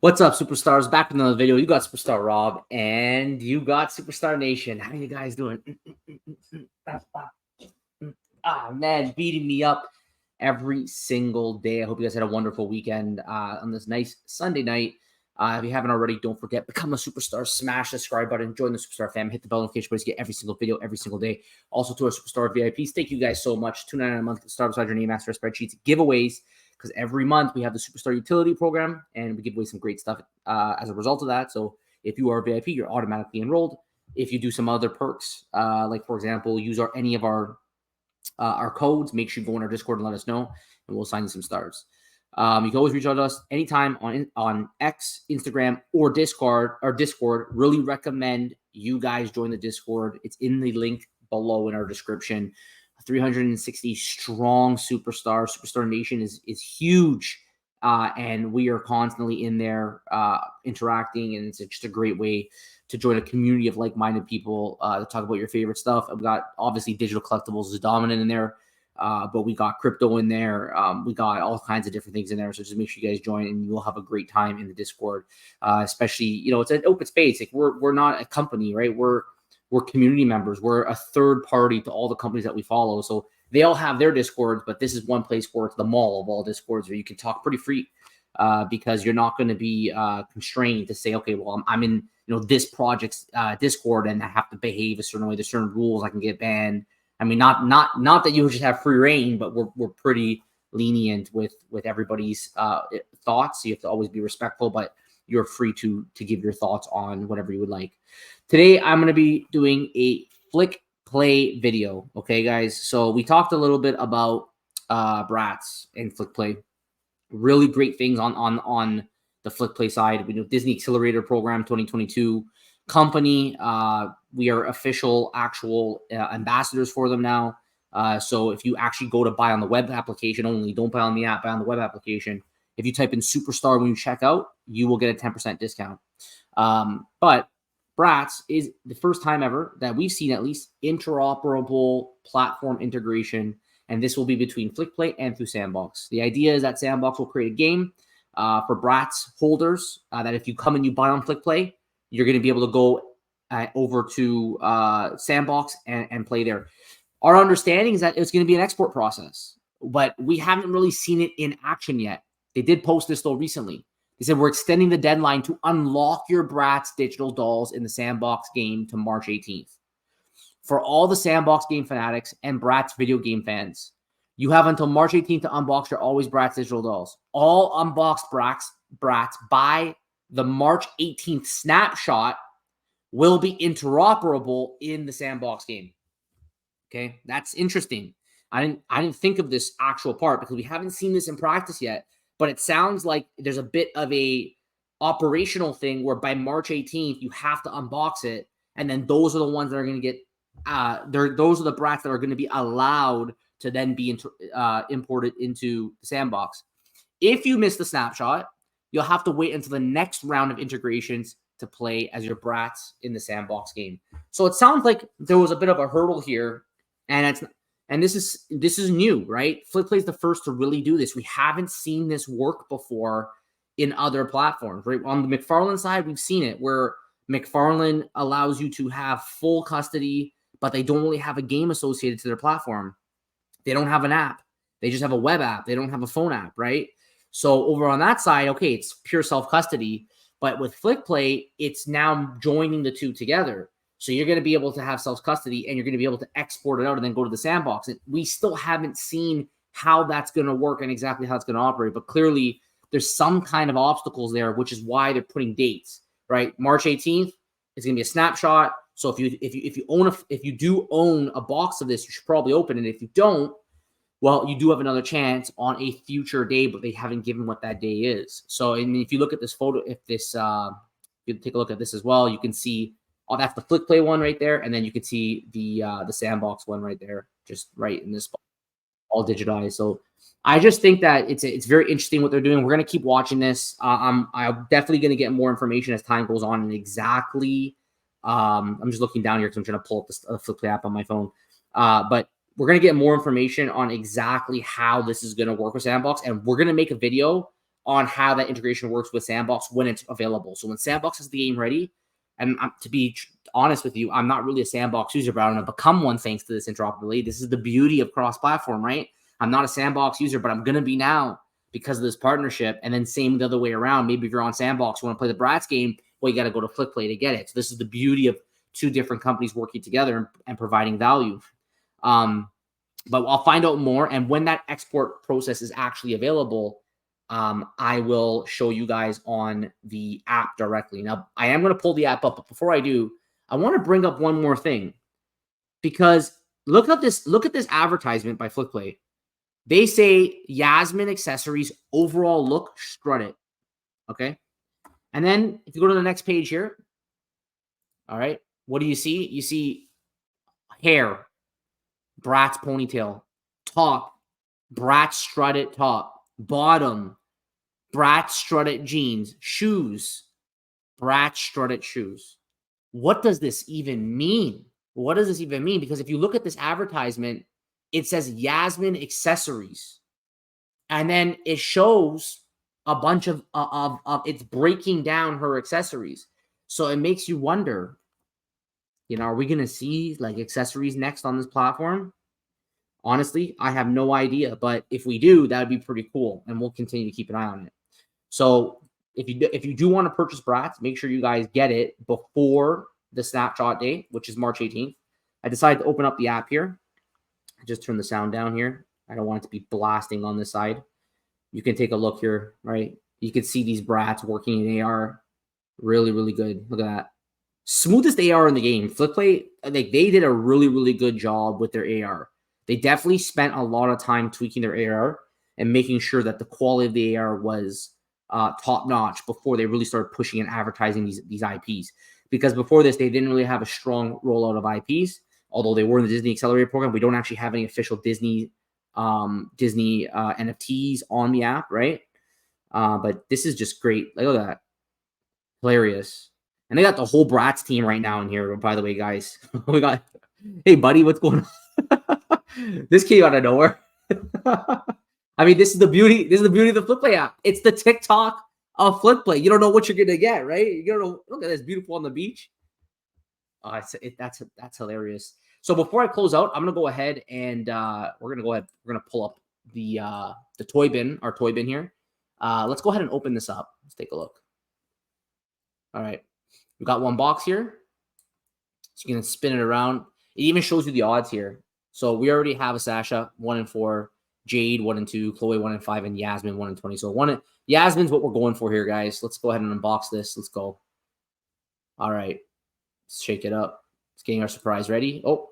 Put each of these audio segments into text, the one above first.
What's up, superstars? Back with another video. You got Superstar Rob and you got Superstar Nation. How you guys doing? Man, beating me up every single day. I hope you guys had a wonderful weekend on this nice Sunday night. If you haven't already, don't forget, become a superstar. Smash the subscribe button. Join the Superstar fam. Hit the bell notification button to get every single video every single day. Also to our Superstar VIPs, thank you guys so much. $2.99 a month. Start beside your name, master spreadsheets, giveaways. Because every month we have the Superstar Utility Program, and we give away some great stuff as a result of that. So if you are a VIP, you're automatically enrolled. If you do some other perks, like for example, use any of our codes, make sure you go in our Discord and let us know, and we'll assign you some stars. You can always reach out to us anytime on X, Instagram, or Discord. Really recommend you guys join the Discord. It's in the link below in our description. 360 strong Superstar Nation is huge, and we are constantly in there interacting, and it's just a great way to join a community of like-minded people to talk about your favorite stuff. We've got obviously digital collectibles is dominant in there, but we got crypto in there. We got all kinds of different things in there. So just make sure you guys join, and you'll have a great time in the Discord. Especially, it's an open space. Like we're not a company, right? We're community members. We're a third party to all the companies that we follow. So they all have their Discords, but this is one place where it's the mall of all Discords where you can talk pretty free because you're not going to be constrained to say, okay, well, I'm in this project's Discord and I have to behave a certain way. There's certain rules. I can get banned. I mean, not that you just have free reign, but we're pretty lenient with everybody's thoughts. So you have to always be respectful, but you're free to give your thoughts on whatever you would like. Today, I'm going to be doing a flick play video. Okay, guys. So we talked a little bit about bratz and flick play. Really great things on the flick play side. We know Disney Accelerator Program 2022 company. We are official, actual ambassadors for them now. So if you actually go to buy on the web application only, don't buy on the app, buy on the web application. If you type in Superstar when you check out, you will get a 10% discount. But bratz is the first time ever that we've seen at least interoperable platform integration, and this will be between flickplay and through Sandbox. The idea is that Sandbox will create a game for bratz holders that if you come and you buy on flickplay, you're going to be able to go over to Sandbox and play there. Our understanding is that it's going to be an export process, but we haven't really seen it in action yet. They did post this though recently. They said, we're extending the deadline to unlock your bratz digital dolls in the Sandbox game to March 18th. For all the Sandbox game fanatics and bratz video game fans, you have until March 18th to unbox your Always Bratz digital dolls. All unboxed bratz by the March 18th snapshot will be interoperable in the Sandbox game. Okay, that's interesting. I didn't think of this actual part because we haven't seen this in practice yet. But it sounds like there's a bit of a operational thing where by March 18th, you have to unbox it. And then those are the ones that are going to get, those are the bratz that are going to be allowed to then be imported into the Sandbox. If you miss the snapshot, you'll have to wait until the next round of integrations to play as your bratz in the Sandbox game. So it sounds like there was a bit of a hurdle here, and this is new, right? Flickplay is the first to really do this. We haven't seen this work before in other platforms, right? On the McFarlane side, we've seen it where McFarlane allows you to have full custody, but they don't really have a game associated to their platform. They don't have an app. They just have a web app. They don't have a phone app, right? So over on that side, okay, it's pure self-custody. But with Flickplay, it's now joining the two together. So you're going to be able to have self-custody and you're going to be able to export it out and then go to the Sandbox. And we still haven't seen how that's going to work and exactly how it's going to operate. But clearly there's some kind of obstacles there, which is why they're putting dates, right? March 18th is going to be a snapshot. So if you do own a box of this, you should probably open it. If you don't, well, you do have another chance on a future day, but they haven't given what that day is. So I mean, if you look at this photo, if you take a look at this as well, you can see, oh, that's the Flickplay one right there, and then you can see the Sandbox one right there, just right in this spot, all digitized. So I just think that it's very interesting what they're doing. We're gonna keep watching this. I'm definitely gonna get more information as time goes on, and exactly. I'm just looking down here because I'm trying to pull up the Flickplay app on my phone, but we're going to get more information on exactly how this is going to work with Sandbox, and we're going to make a video on how that integration works with Sandbox when it's available. So when Sandbox has the game ready, and to be honest with you, I'm not really a Sandbox user, but I'm going to become one thanks to this interoperability. This is the beauty of cross-platform, right? I'm not a Sandbox user, but I'm going to be now because of this partnership. And then same the other way around. Maybe if you're on Sandbox, you want to play the Bratz game, well, you got to go to flickplay to get it. So this is the beauty of two different companies working together and providing value. But I'll find out more. And when that export process is actually available, I will show you guys on the app directly. Now, I am going to pull the app up, but before I do, I want to bring up one more thing, because look at this advertisement by Flickplay. They say Yasmin accessories overall look strut it. Okay. And then if you go to the next page here, all right, what do you see? You see hair, Bratz ponytail, top, Bratz strutted top, bottom, Bratz strutted jeans, shoes, Bratz strutted shoes. What does this even mean? What does this even mean? Because if you look at this advertisement, it says Yasmin accessories. And then it shows a bunch of it's breaking down her accessories. So it makes you wonder, you know, are we going to see like accessories next on this platform? Honestly, I have no idea. But if we do, that would be pretty cool. And we'll continue to keep an eye on it. So if you do want to purchase Bratz, make sure you guys get it before the snapshot date, which is March 18th. I decided to open up the app here. I just turn the sound down here. I don't want it to be blasting on this side. You can take a look here, right? You can see these Bratz working in AR. Really, really good. Look at that. Smoothest AR in the game. Flickplay, like, they did a really, really good job with their AR. They definitely spent a lot of time tweaking their AR and making sure that the quality of the AR was top notch before they really started pushing and advertising these IPs. Because before this, they didn't really have a strong rollout of IPs. Although they were in the Disney Accelerator program, we don't actually have any official Disney NFTs on the app, right? But this is just great. Like, look at that. Hilarious. And they got the whole Bratz team right now in here, by the way, guys. We got, hey, buddy, what's going on? This came out of nowhere. I mean, this is the beauty. This is the beauty of the Flickplay app. It's the TikTok of Flickplay. You don't know what you're gonna get, right? You don't know. Look at this, beautiful on the beach. That's hilarious. So before I close out, I'm gonna go ahead and we're gonna pull up the toy bin, our toy bin here. Let's go ahead and open this up. Let's take a look. All right, we've got one box here. So you can spin it around. It even shows you the odds here. So we already have a Sasha 1-4, Jade 1-2, Chloe 1-5, and Yasmin 1-20. So Yasmin's what we're going for here, guys. Let's go ahead and unbox this. Let's go. All right. Let's shake it up. It's getting our surprise ready. Oh,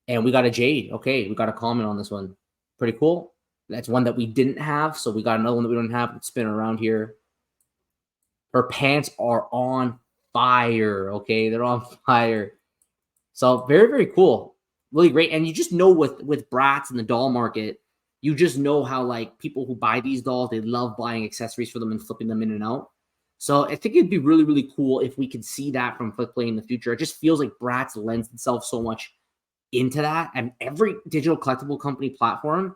and we got a Jade. Okay, we got a comment on this one. Pretty cool. That's one that we didn't have, so we got another one that we don't have. Let's spin around here. Her pants are on fire. Okay, they're on fire. So very, very cool. Really great. And you just know with Bratz and the doll market, you just know how, like, people who buy these dolls, they love buying accessories for them and flipping them in and out. So I think it'd be really, really cool if we could see that from Flickplay in the future. It just feels like Bratz lends itself so much into that. And every digital collectible company platform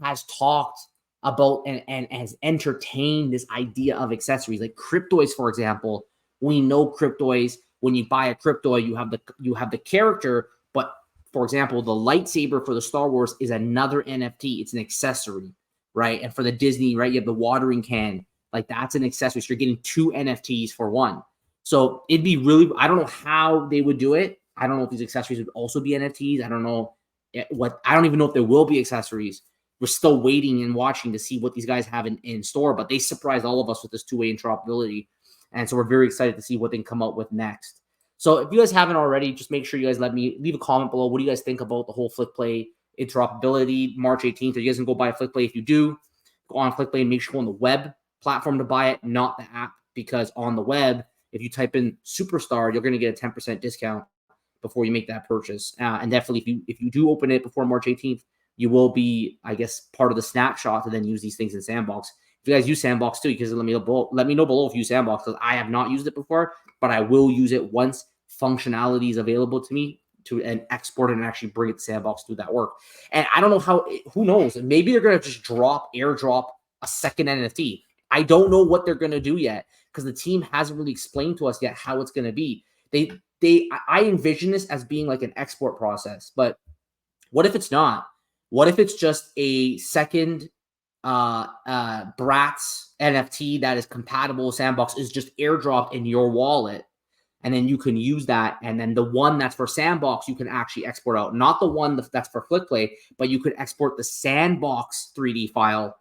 has talked about and has entertained this idea of accessories. Like Cryptoys, for example. We know Cryptoys, when you buy a Cryptoy, you have the character, but for example, the lightsaber for the Star Wars is another NFT. It's an accessory, right? And for the Disney, right, you have the watering can. Like, that's an accessory. So you're getting two NFTs for one. So it'd be really, I don't know how they would do it. I don't know if these accessories would also be NFTs. I don't know I don't even know if there will be accessories. We're still waiting and watching to see what these guys have in store, but they surprised all of us with this two-way interoperability. And so we're very excited to see what they can come up with next. So if you guys haven't already, just make sure you guys leave a comment below. What do you guys think about the whole Flickplay interoperability March 18th? Are you guys going to go buy a Flickplay? If you do, go on Flickplay and make sure on the web platform to buy it, not the app, because on the web, if you type in Superstar, you're going to get a 10% discount before you make that purchase. And definitely, if you do open it before March 18th, you will be, I guess, part of the snapshot to then use these things in Sandbox. If you guys use Sandbox too, you can let me know below if you use Sandbox, because I have not used it before, but I will use it once functionality is available to me to export it and actually bring it to Sandbox, do that work. And I don't know who knows? Maybe they're going to just airdrop a second NFT. I don't know what they're going to do yet because the team hasn't really explained to us yet how it's going to be. I envision this as being like an export process, but what if it's not? What if it's just a second bratz NFT that is compatible with Sandbox is just airdropped in your wallet, and then you can use that, and then the one that's for Sandbox you can actually export out, not the one that's for flickplay, but you could export the Sandbox 3D file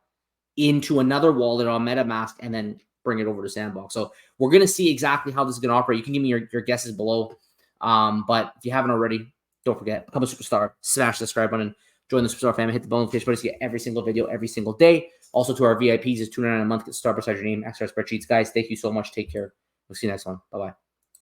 into another wallet on MetaMask and then bring it over to Sandbox. So we're going to see exactly how this is going to operate. You can give me your guesses below, but if you haven't already, don't forget, become a superstar, smash the subscribe button, join the superstar family, hit the bell notification button to get every single video every single day. Also to our VIPs is $2.99 a month, get the star beside your name, extra spreadsheets. Guys, thank you so much. Take care. We'll see you next one. Bye-bye.